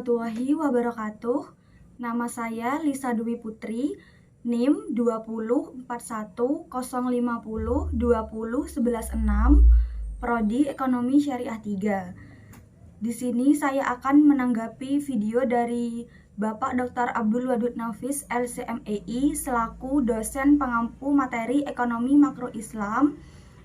warahmatullahi wabarakatuh. Nama saya Lisa Dwi Putri, NIM 2041050201116, Prodi Ekonomi Syariah 3. Di sini saya akan menanggapi video dari Bapak Dr. Abdul Wadud Nafis, LCMEI, selaku dosen pengampu materi Ekonomi Makro Islam,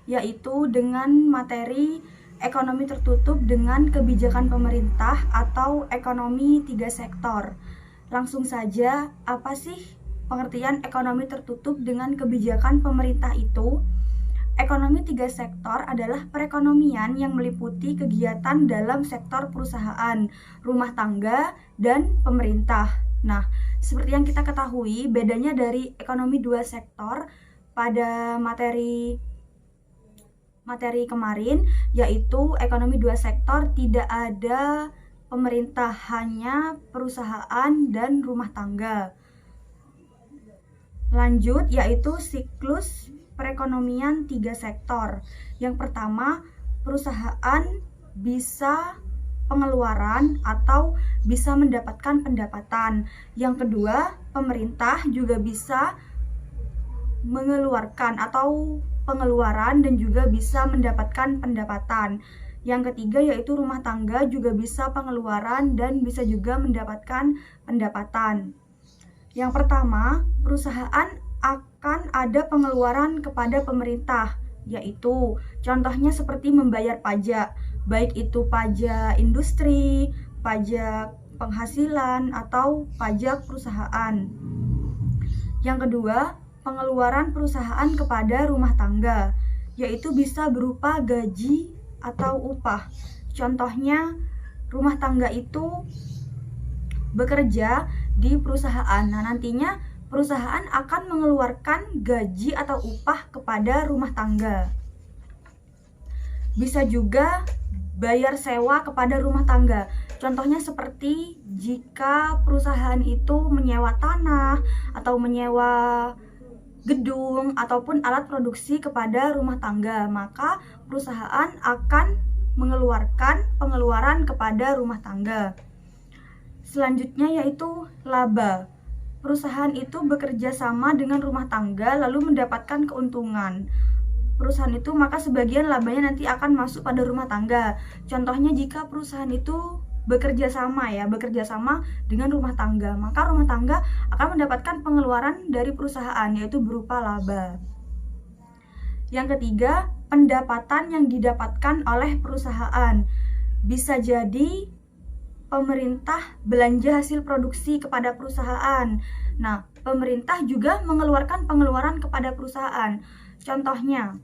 yaitu dengan materi ekonomi tertutup dengan kebijakan pemerintah atau ekonomi 3 sektor. Langsung saja, apa sih pengertian ekonomi tertutup dengan kebijakan pemerintah itu? Ekonomi 3 sektor adalah perekonomian yang meliputi kegiatan dalam sektor perusahaan, rumah tangga, dan pemerintah. Nah, seperti yang kita ketahui, bedanya dari ekonomi 2 sektor pada materi kemarin, yaitu ekonomi 2 sektor tidak ada pemerintah, hanya perusahaan dan rumah tangga. Lanjut, yaitu siklus perekonomian 3 sektor. Yang pertama, perusahaan bisa pengeluaran atau bisa mendapatkan pendapatan. Yang kedua, pemerintah juga bisa mengeluarkan atau pengeluaran dan juga bisa mendapatkan pendapatan. Yang ketiga yaitu rumah tangga juga bisa pengeluaran dan bisa juga mendapatkan pendapatan. Yang pertama, perusahaan akan ada pengeluaran kepada pemerintah, yaitu contohnya seperti membayar pajak, baik itu pajak industri, pajak penghasilan, atau pajak perusahaan. Yang kedua, pengeluaran perusahaan kepada rumah tangga, yaitu bisa berupa gaji atau upah. Contohnya, rumah tangga itu bekerja di perusahaan. Nah, nantinya perusahaan akan mengeluarkan gaji atau upah kepada rumah tangga. Bisa juga bayar sewa kepada rumah tangga. Contohnya seperti jika perusahaan itu menyewa tanah atau menyewa gedung ataupun alat produksi kepada rumah tangga, maka perusahaan akan mengeluarkan pengeluaran kepada rumah tangga. Selanjutnya yaitu laba. Perusahaan itu bekerja sama dengan rumah tangga lalu mendapatkan keuntungan. Perusahaan itu maka sebagian labanya nanti akan masuk pada rumah tangga. Contohnya jika perusahaan itu bekerja sama dengan rumah tangga, maka rumah tangga akan mendapatkan pengeluaran dari perusahaan, yaitu berupa laba. Yang ketiga, pendapatan yang didapatkan oleh perusahaan. Bisa jadi pemerintah belanja hasil produksi kepada perusahaan. Nah, pemerintah juga mengeluarkan pengeluaran kepada perusahaan. Contohnya,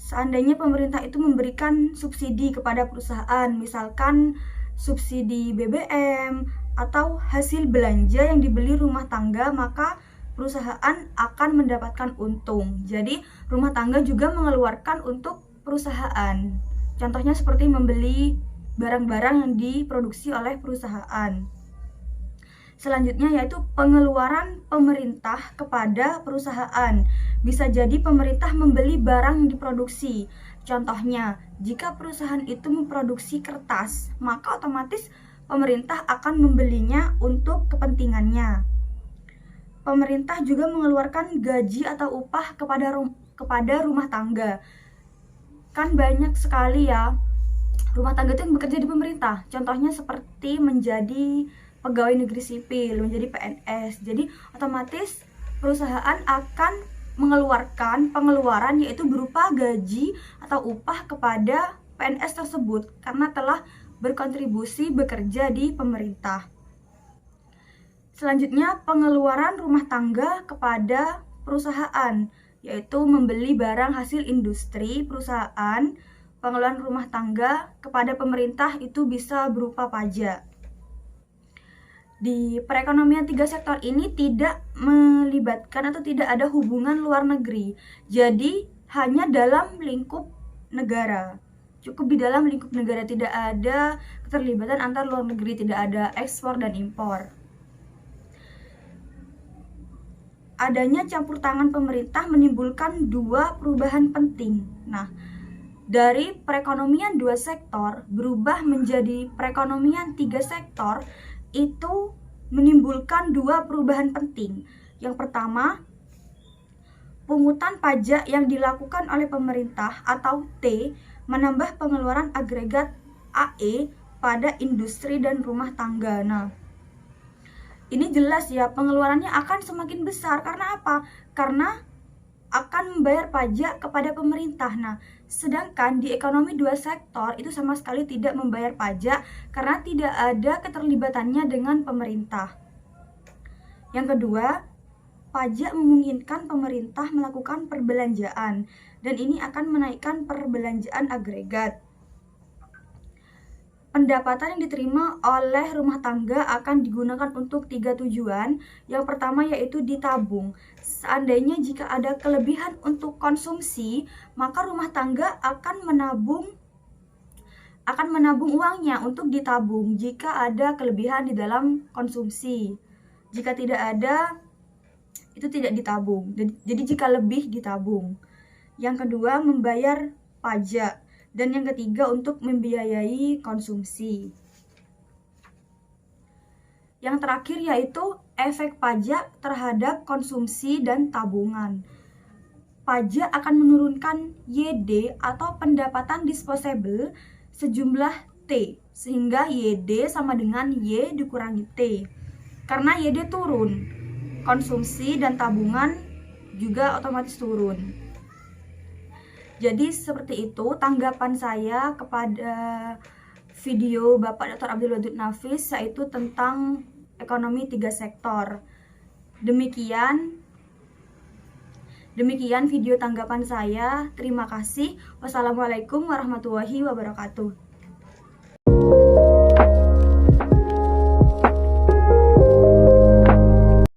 seandainya pemerintah itu memberikan subsidi kepada perusahaan, misalkan subsidi BBM atau hasil belanja yang dibeli rumah tangga, maka perusahaan akan mendapatkan untung. Jadi, rumah tangga juga mengeluarkan untuk perusahaan. Contohnya seperti membeli barang-barang yang diproduksi oleh perusahaan. Selanjutnya yaitu pengeluaran pemerintah kepada perusahaan. Bisa jadi pemerintah membeli barang yang diproduksi. Contohnya, jika perusahaan itu memproduksi kertas, maka otomatis pemerintah akan membelinya untuk kepentingannya. Pemerintah juga mengeluarkan gaji atau upah kepada rumah tangga. Kan banyak sekali ya rumah tangga itu yang bekerja di pemerintah. Contohnya seperti menjadi pegawai negeri sipil, menjadi PNS. Jadi otomatis perusahaan akan mengeluarkan pengeluaran yaitu berupa gaji atau upah kepada PNS tersebut karena telah berkontribusi bekerja di pemerintah. Selanjutnya, pengeluaran rumah tangga kepada perusahaan, yaitu membeli barang hasil industri perusahaan. Pengeluaran rumah tangga kepada pemerintah itu bisa berupa pajak. Di perekonomian 3 sektor ini tidak melibatkan atau tidak ada hubungan luar negeri. Jadi hanya dalam lingkup negara. Cukup di dalam lingkup negara, tidak ada keterlibatan antar luar negeri, tidak ada ekspor dan impor. Adanya campur tangan pemerintah menimbulkan 2 perubahan penting. Nah, dari perekonomian 2 sektor berubah menjadi perekonomian 3 sektor itu menimbulkan 2 perubahan penting. Yang pertama, pungutan pajak yang dilakukan oleh pemerintah atau T menambah pengeluaran agregat AE pada industri dan rumah tangga. Nah, ini jelas ya, pengeluarannya akan semakin besar. Karena apa? Karena akan membayar pajak kepada pemerintah. Nah, sedangkan di ekonomi 2 sektor itu sama sekali tidak membayar pajak karena tidak ada keterlibatannya dengan pemerintah. Yang kedua, pajak memungkinkan pemerintah melakukan perbelanjaan dan ini akan menaikkan perbelanjaan agregat. Pendapatan yang diterima oleh rumah tangga akan digunakan untuk 3 tujuan. Yang pertama yaitu ditabung. Seandainya jika ada kelebihan untuk konsumsi, maka rumah tangga akan menabung uangnya untuk ditabung jika ada kelebihan di dalam konsumsi. Jika tidak ada, itu tidak ditabung. Jadi jika lebih ditabung. Yang kedua, membayar pajak. Dan yang ketiga, untuk membiayai konsumsi. Yang terakhir yaitu efek pajak terhadap konsumsi dan tabungan. Pajak akan menurunkan YD atau pendapatan disposable sejumlah T, sehingga YD sama dengan Y dikurangi T. Karena YD turun, konsumsi dan tabungan juga otomatis turun. Jadi seperti itu tanggapan saya kepada video Bapak Dr. Abdul Wadud Nafis, yaitu tentang ekonomi 3 sektor. Demikian video tanggapan saya. Terima kasih. Wassalamualaikum warahmatullahi wabarakatuh.